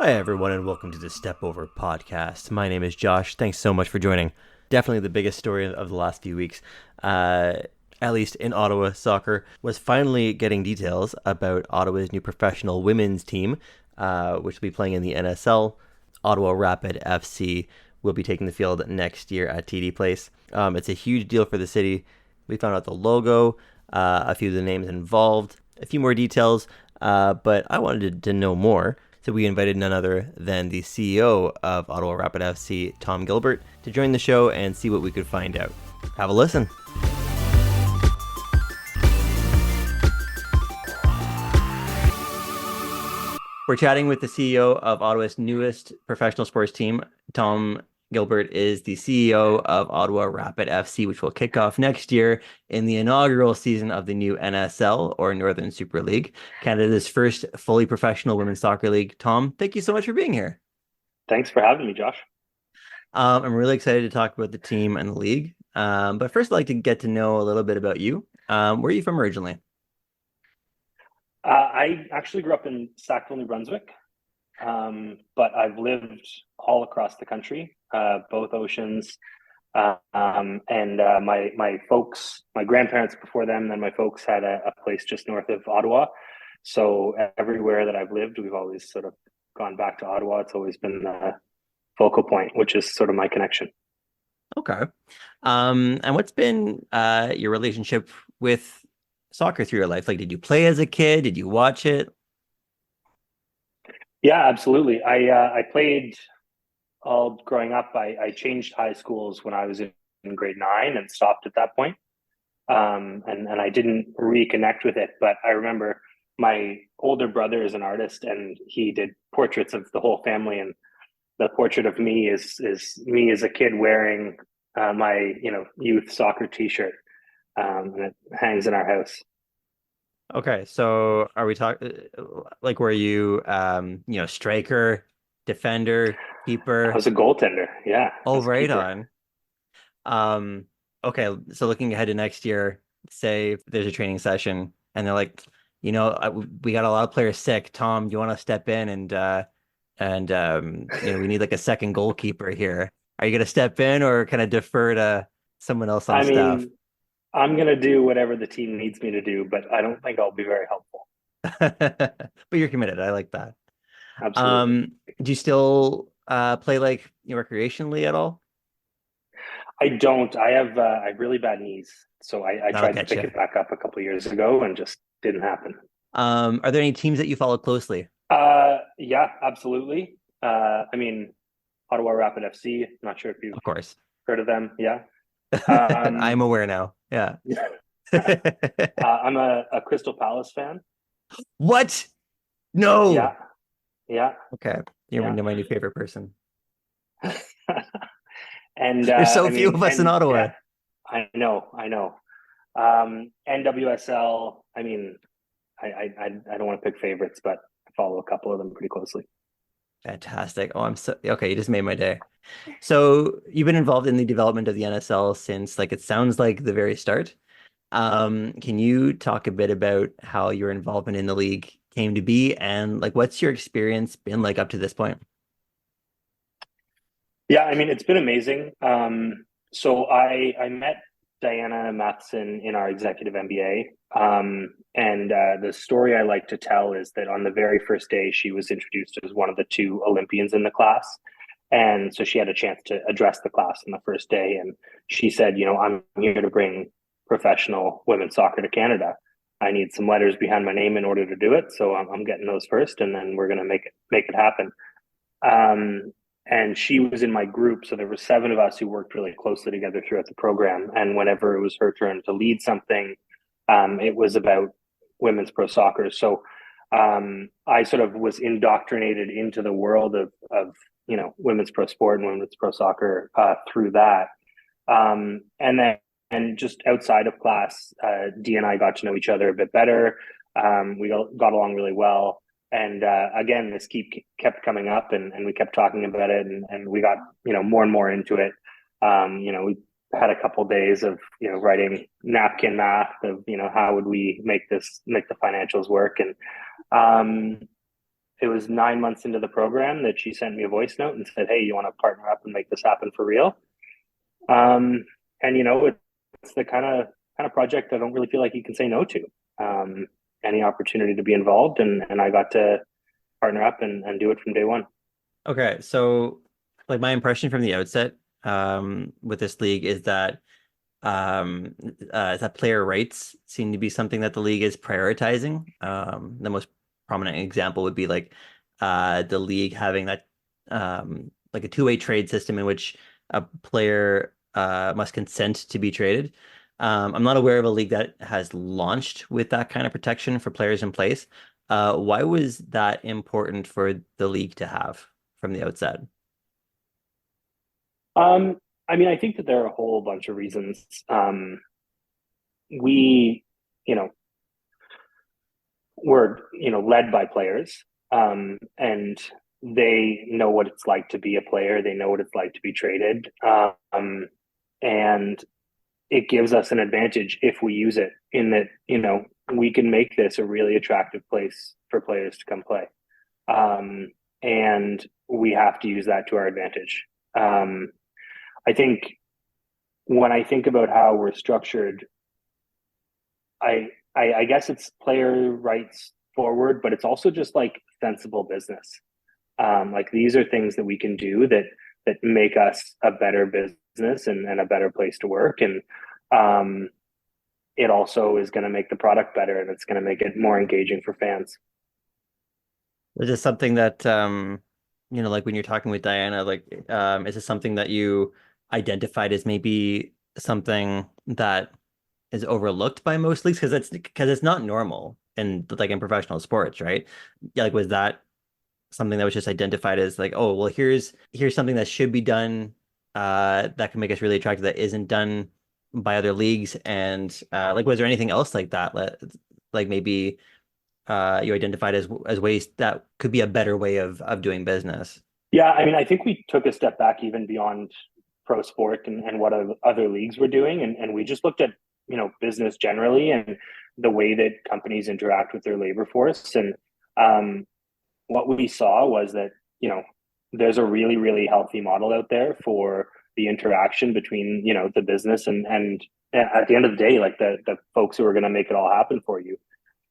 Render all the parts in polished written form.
Hi, everyone, and welcome to the Step Over podcast. My name is Josh. Thanks so much for joining. Definitely the biggest story of the last few weeks, at least in Ottawa soccer, was finally getting details about Ottawa's new professional women's team, which will be playing in the NSL. Ottawa Rapid FC will be taking the field next year at TD Place. It's a huge deal for the city. We found out the logo, a few of the names involved, a few more details, but I wanted to know more. So we invited none other than the CEO of Ottawa Rapid FC, Tom Gilbert, to join the show and see what we could find out. Have a listen. We're chatting with the CEO of Ottawa's newest professional sports team. Tom Gilbert is the CEO of Ottawa Rapid FC, which will kick off next year in the inaugural season of the new NSL, or Northern Super League, Canada's first fully professional women's soccer league. Tom, thank you so much for being here. Thanks for having me, Josh. I'm really excited to talk about the team and the league. But first, I'd like to get to know a little bit about you. Where are you from originally? I actually grew up in Sackville, New Brunswick, but I've lived all across the country, both oceans. My folks, my grandparents before them, then my folks had a place just north of Ottawa. So everywhere that I've lived, we've always sort of gone back to Ottawa. It's always been the focal point, which is sort of my connection. Okay. And what's been your relationship with soccer through your life? Like, did you play as a kid? Did you watch it? Yeah, absolutely. I played all growing up. I changed high schools when I was in grade 9 and stopped at that point. And I didn't reconnect with it, but I remember my older brother is an artist and he did portraits of the whole family, and the portrait of me is me as a kid wearing my youth soccer t-shirt, and it hangs in our house. Okay, so are we talking like were you striker, defender, I keeper? was a goaltender. Yeah, I Oh, was a right keeper. on. Um, okay, so looking ahead to next year, say if there's a training session and they're like, we got a lot of players sick. Tom, do you want to step in and we need like a second goalkeeper here. Are you gonna step in or kind of defer to someone else on I staff? mean, I'm gonna do whatever the team needs me to do, but I don't think I'll be very helpful. But you're committed. I like that. Absolutely. Do you still play like recreationally at all? I don't. I have really bad knees, so I That'll tried to get pick you. it back up a couple of years ago and just didn't happen. Are there any teams that you follow closely? Yeah, absolutely. I mean, Ottawa Rapid FC. Not sure if you've Of course. heard of them. Yeah. I'm Um, aware now. Yeah. I'm a Crystal Palace fan. What? No. Yeah, yeah, Okay. You're yeah. my new favorite person. And There's so I few mean, of us in and Ottawa. yeah, I know. NWSL. I mean, I don't want to pick favorites, but I follow a couple of them pretty closely. Fantastic. Oh, I'm so okay. You just made my day. So you've been involved in the development of the NSL since, like, it sounds like the very start. Can you talk a bit about how your involvement in the league came to be and like what's your experience been like up to this point? Yeah, I mean, it's been amazing. So I met Diana Matheson in our executive MBA. And the story I like to tell is that on the very first day, she was introduced as one of the two Olympians in the class. And so she had a chance to address the class on the first day. And she said, I'm here to bring professional women's soccer to Canada. I need some letters behind my name in order to do it. So I'm getting those first, and then we're going to make it happen. And she was in my group, so there were 7 of us who worked really closely together throughout the program. And whenever it was her turn to lead something, it was about women's pro soccer. So I sort of was indoctrinated into the world of women's pro sport and women's pro soccer through that. And then and just outside of class, Dee and I got to know each other a bit better. We got along really well. And again, this kept coming up, and we kept talking about it, and we got more and more into it. We had a couple of days of writing napkin math of how would we make the financials work, and it was 9 months into the program that she sent me a voice note and said, "Hey, you want to partner up and make this happen for real?" And it's the kind of project I don't really feel like you can say no to. Um, any opportunity to be involved, and I got to partner up and do it from day one. Okay, so like my impression from the outset with this league is that player rights seem to be something that the league is prioritizing. The most prominent example would be like the league having that like a two-way trade system in which a player must consent to be traded. I'm not aware of a league that has launched with that kind of protection for players in place. Why was that important for the league to have from the outset? Um, I mean, I think that there are a whole bunch of reasons. We, you know, we're led by players, and they know what it's like to be a player. They know what it's like to be traded, and it gives us an advantage if we use it. In that, we can make this a really attractive place for players to come play, and we have to use that to our advantage. I think when I think about how we're structured, I guess it's player rights forward, but it's also just like sensible business. Like these are things that we can do that make us a better business and a better place to work. And it also is going to make the product better, and it's going to make it more engaging for fans. Is this something that like when you're talking with Diana, like is this something that you identified as maybe something that is overlooked by most leagues because it's not normal in professional sports, right? Yeah, like was that something that was just identified as like, oh, well, here's something that should be done that can make us really attractive that isn't done by other leagues, and like was there anything else like that, like maybe you identified as ways that could be a better way of doing business? Yeah, I mean, I think we took a step back even beyond pro sport and what other leagues were doing, and we just looked at business generally and the way that companies interact with their labor force. And um, what we saw was that there's a really really healthy model out there for the interaction between the business and at the end of the day, like the folks who are going to make it all happen for you.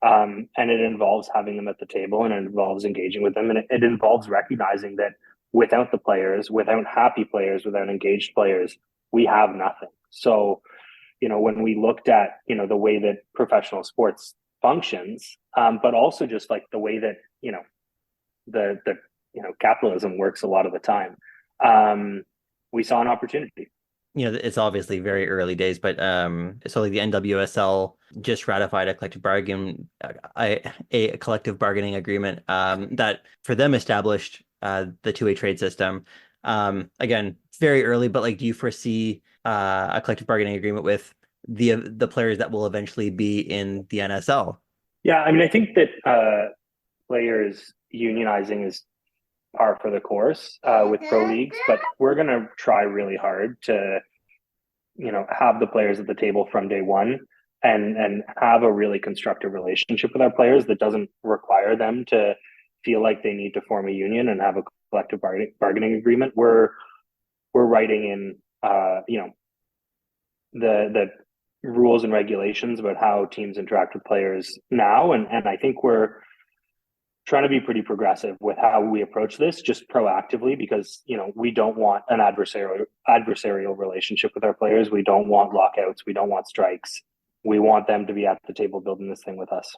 And it involves having them at the table, and it involves engaging with them, and it involves recognizing that without the players, without happy players, without engaged players, we have nothing. So when we looked at the way that professional sports functions, but also just like the way that the capitalism works a lot of the time, we saw an opportunity. It's obviously very early days, but so like the NWSL just ratified a collective bargaining agreement that for them established the two-way trade system. Again, it's very early, but like, do you foresee a collective bargaining agreement with the players that will eventually be in the NSL? Yeah, I mean, I think that players unionizing is par for the course with pro leagues, but we're going to try really hard to have the players at the table from day one, and have a really constructive relationship with our players that doesn't require them to feel like they need to form a union and have a collective bargaining agreement. We're writing in the rules and regulations about how teams interact with players now, and I think we're trying to be pretty progressive with how we approach this, just proactively, because we don't want an adversarial relationship with our players. We don't want lockouts. We don't want strikes. We want them to be at the table building this thing with us.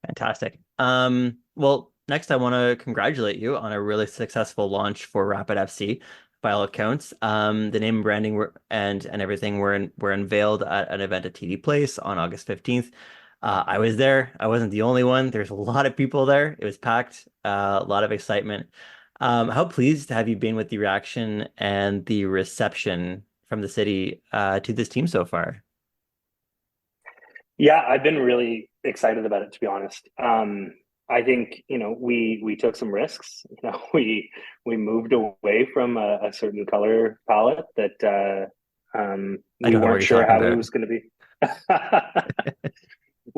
Fantastic. Well, next I want to congratulate you on a really successful launch for Rapid FC. By all accounts, the name and branding and everything were unveiled at an event at TD Place on August 15th. I was there. I wasn't the only one. There's a lot of people there. It was packed, a lot of excitement. How pleased have you been with the reaction and the reception from the city to this team so far? Yeah, I've been really excited about it, to be honest. I think we took some risks. We moved away from a certain color palette that I we don't know what weren't you're sure talking how it about. was going to be.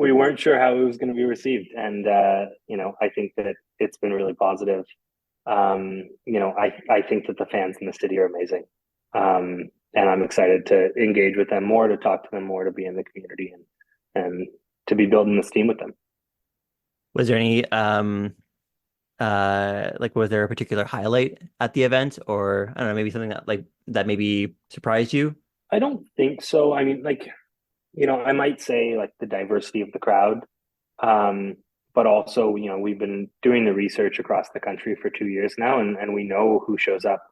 we weren't sure how it was going to be received, and I think that it's been really positive. I think that the fans in the city are amazing, and I'm excited to engage with them more, to talk to them more, to be in the community, and to be building this team with them. Was there any was there a particular highlight at the event, or I don't know, maybe something that maybe surprised you? I don't think so. I mean, I might say like the diversity of the crowd. But also, we've been doing the research across the country for 2 years now, and we know who shows up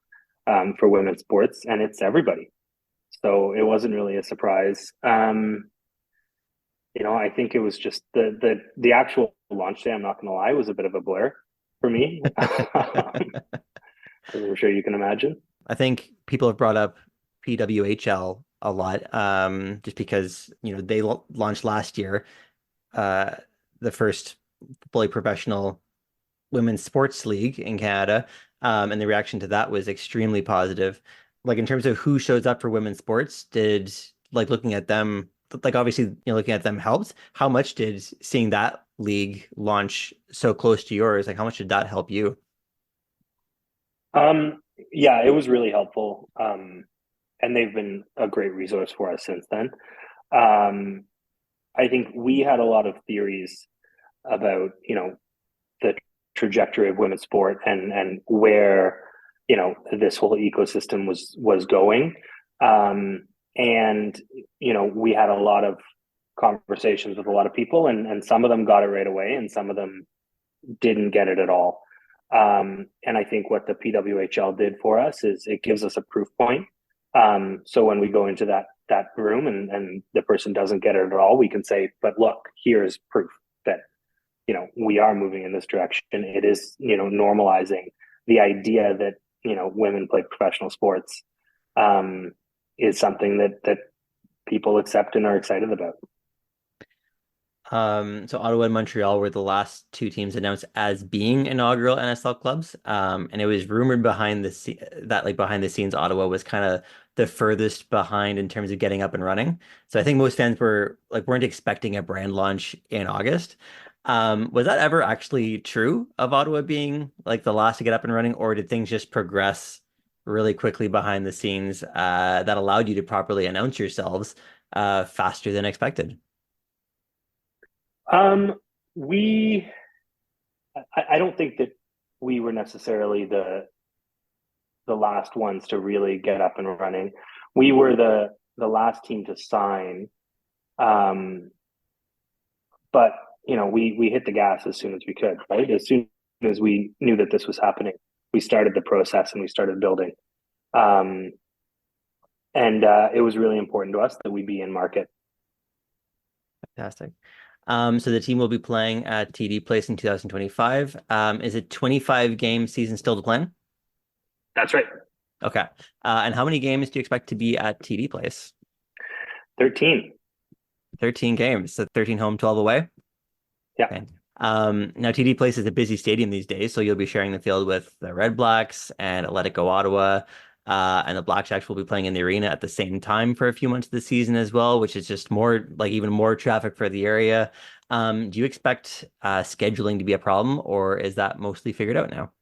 for women's sports, and it's everybody. So it wasn't really a surprise. I think it was just the actual launch day, I'm not going to lie, was a bit of a blur for me. As I'm sure you can imagine. I think people have brought up PWHL a lot, just because they launched last year, the first fully professional women's sports league in Canada, and the reaction to that was extremely positive. Like in terms of who shows up for women's sports, did looking at them, obviously looking at them helped. How much did seeing that league launch so close to yours, how much did that help you? Yeah, it was really helpful. And they've been a great resource for us since then. I think we had a lot of theories about, the trajectory of women's sport and where, this whole ecosystem was going. And, we had a lot of conversations with a lot of people, and some of them got it right away, and some of them didn't get it at all. And I think what the PWHL did for us is it gives us a proof point. So when we go into that room and the person doesn't get it at all, we can say, but look, here's proof that, we are moving in this direction. It is, normalizing the idea that, women play professional sports, is something that people accept and are excited about. So Ottawa and Montreal were the last two teams announced as being inaugural NSL clubs. And it was rumored behind the scenes, Ottawa was kind of the furthest behind in terms of getting up and running. So I think most fans weren't expecting a brand launch in August. Was that ever actually true of Ottawa being the last to get up and running, or did things just progress really quickly behind the scenes that allowed you to properly announce yourselves faster than expected? We, I don't think that we were necessarily the last ones to really get up and running. We were the last team to sign. But we hit the gas as soon as we could, right? As soon as we knew that this was happening, we started the process and we started building. And it was really important to us that we be in market. Fantastic. So the team will be playing at TD Place in 2025. Is it 25 game season still to plan? That's right. Okay. And how many games do you expect to be at TD Place? 13. 13 games. So 13 home, 12 away? Yeah. Okay. Now TD Place is a busy stadium these days, so you'll be sharing the field with the Red Blacks and Atletico Ottawa. And the Blackjacks will be playing in the arena at the same time for a few months of the season as well, which is just more even more traffic for the area. Do you expect scheduling to be a problem, or is that mostly figured out now?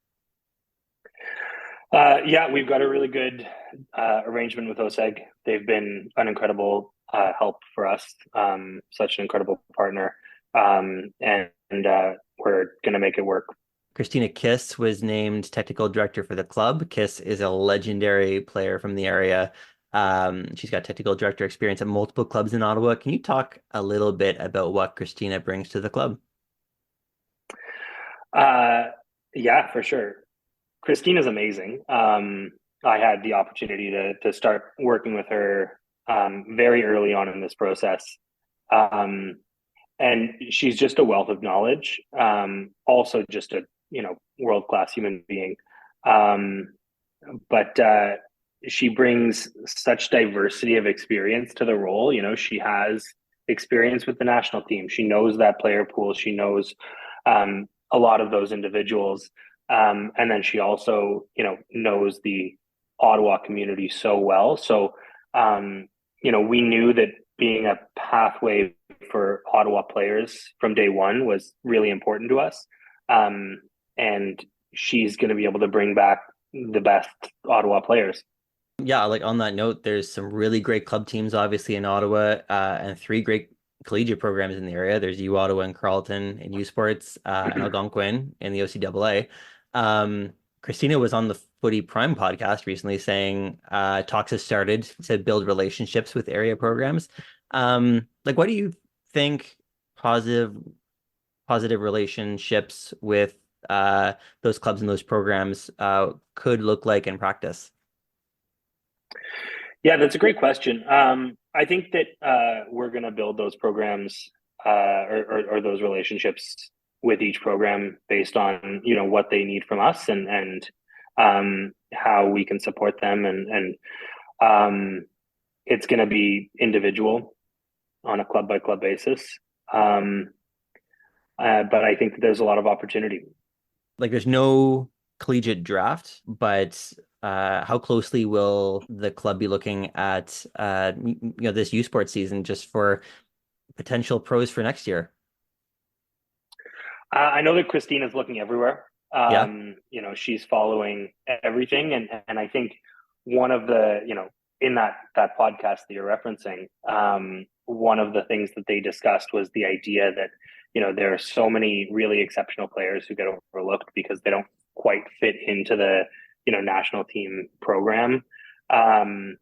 Yeah, we've got a really good arrangement with OSEG. They've been an incredible help for us, such an incredible partner, and we're going to make it work. Kristina Kiss was named technical director for the club. Kiss is a legendary player from the area. She's got technical director experience at multiple clubs in Ottawa. Can you talk a little bit about what Kristina brings to the club? Yeah, for sure. Kristina's amazing. I had the opportunity to start working with her very early on in this process. And she's just a wealth of knowledge. Also just a world-class human being. But she brings such diversity of experience to the role. She has experience with the national team. She knows that player pool. She knows a lot of those individuals. And then she also, knows the Ottawa community so well. So, we knew that being a pathway for Ottawa players from day one was really important to us. And she's going to be able to bring back the best Ottawa players. Yeah, like on that note, there's some really great club teams, obviously, in Ottawa, and three great collegiate programs in the area. There's U Ottawa and Carleton in U Sports, and Algonquin in the OCAA. Kristina was on the Footy Prime podcast recently saying talks have started to build relationships with area programs. Like, what do you think positive relationships with those clubs and those programs could look like in practice? Yeah, that's a great question. I think that we're going to build those programs or those relationships with each program based on what they need from us and how we can support them and it's going to be individual on a club by club basis. But I think that there's a lot of opportunity. Like, there's no collegiate draft, but how closely will the club be looking at this U Sports season just for potential pros for next year? I know that Kristina is looking everywhere. Yeah. She's following everything, and I think one of the in that podcast that you're referencing, one of the things that they discussed was the idea that there are so many really exceptional players who get overlooked because they don't quite fit into the national team program, and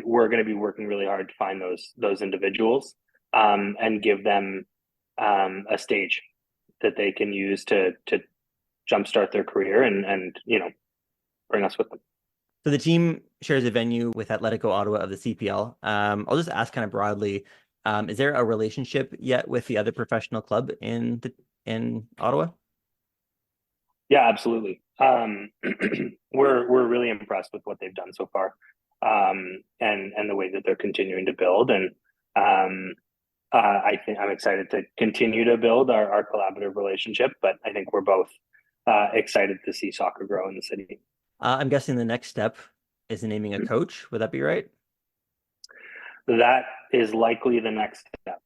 we're going to be working really hard to find those individuals and give them a stage that they can use to jumpstart their career and bring us with them. So the team shares a venue with Atletico Ottawa of the CPL. I'll just ask kind of broadly, is there a relationship yet with the other professional club in Ottawa? Yeah, absolutely. We're really impressed with what they've done so far, and the way that they're continuing to build. And I think I'm excited to continue to build our collaborative relationship. But I think we're both excited to see soccer grow in the city. I'm guessing the next step is naming a coach. Would that be right? That is likely the next step.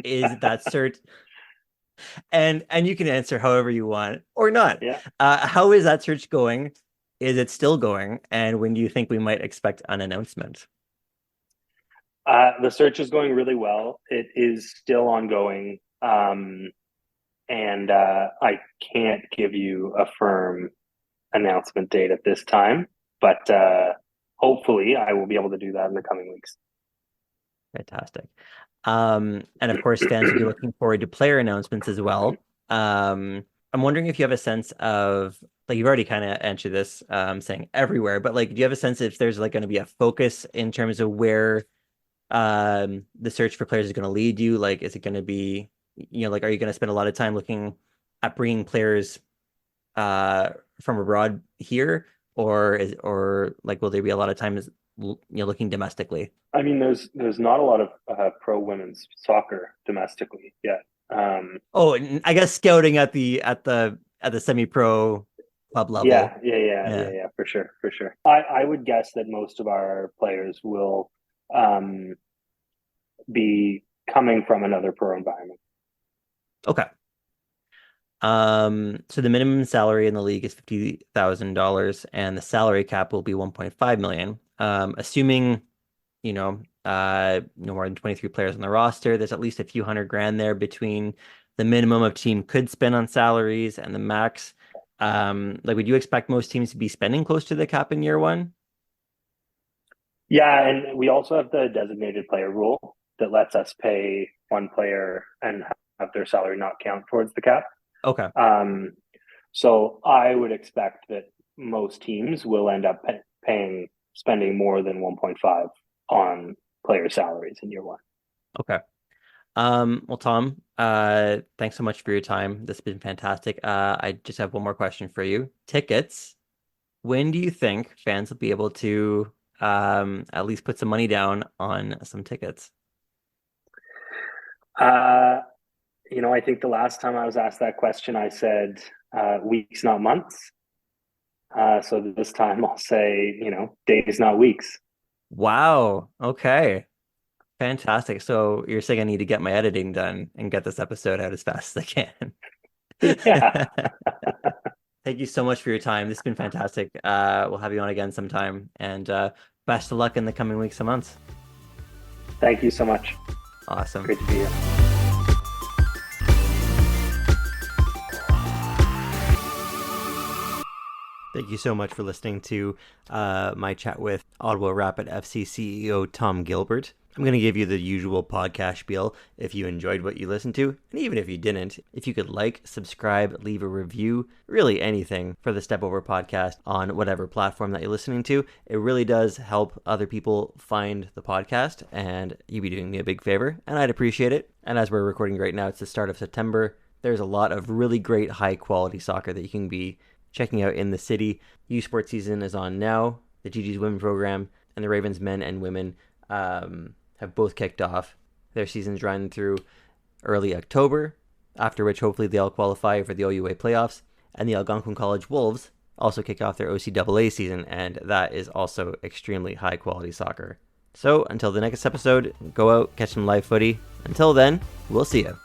Is that cert? And you can answer however you want or not. Yeah. How is that search going? Is it still going? And when do you think we might expect an announcement? The search is going really well. It is still ongoing. And I can't give you a firm announcement date at this time, but hopefully I will be able to do that in the coming weeks. Fantastic. And of course, fans will be looking forward to player announcements as well. I'm wondering if you have a sense of, like, you've already kind of answered this, saying everywhere, but like, do you have a sense if there's like going to be a focus in terms of where the search for players is going to lead you? Like, is it going to be, like, are you going to spend a lot of time looking at bringing players from abroad here, or like, will there be a lot of time looking domestically? I mean, there's not a lot of pro women's soccer domestically yet. I guess scouting at the semi-pro club level. Yeah, for sure. I would guess that most of our players will be coming from another pro environment. Okay. So the minimum salary in the league is $50,000 and the salary cap will be 1.5 million. Assuming, no more than 23 players on the roster, there's at least a few $100,000 there between the minimum a team could spend on salaries and the max. Like, would you expect most teams to be spending close to the cap in year one? Yeah, and we also have the designated player rule that lets us pay one player and have their salary not count towards the cap. Okay. So I would expect that most teams will end up spending more than 1.5 on player salaries in year one. Okay. Well, Tom, thanks so much for your time. This has been fantastic. I just have one more question for you. Tickets. When do you think fans will be able to at least put some money down on some tickets? I think the last time I was asked that question, I said weeks, not months. So this time I'll say, days, not weeks. Wow. Okay. Fantastic. So you're saying I need to get my editing done and get this episode out as fast as I can. Yeah. Thank you so much for your time. This has been fantastic. We'll have you on again sometime, and best of luck in the coming weeks and months. Thank you so much. Awesome. Great to be here. Thank you so much for listening to my chat with Ottawa Rapid FC CEO Tom Gilbert. I'm going to give you the usual podcast spiel if you enjoyed what you listened to, and even if you didn't, if you could like, subscribe, leave a review, really anything for the Step Over podcast on whatever platform that you're listening to. It really does help other people find the podcast, and you'd be doing me a big favor, and I'd appreciate it. And as we're recording right now, it's the start of September. There's a lot of really great high-quality soccer that you can be checking out in the city. U Sports season is on now. The GG's women program and the Ravens men and women have both kicked off. Their seasons run through early October, after which hopefully they'll qualify for the OUA playoffs. And the Algonquin College Wolves also kick off their OCAA season, and that is also extremely high quality soccer. So until the next episode, go out, catch some live footy. Until then, we'll see you.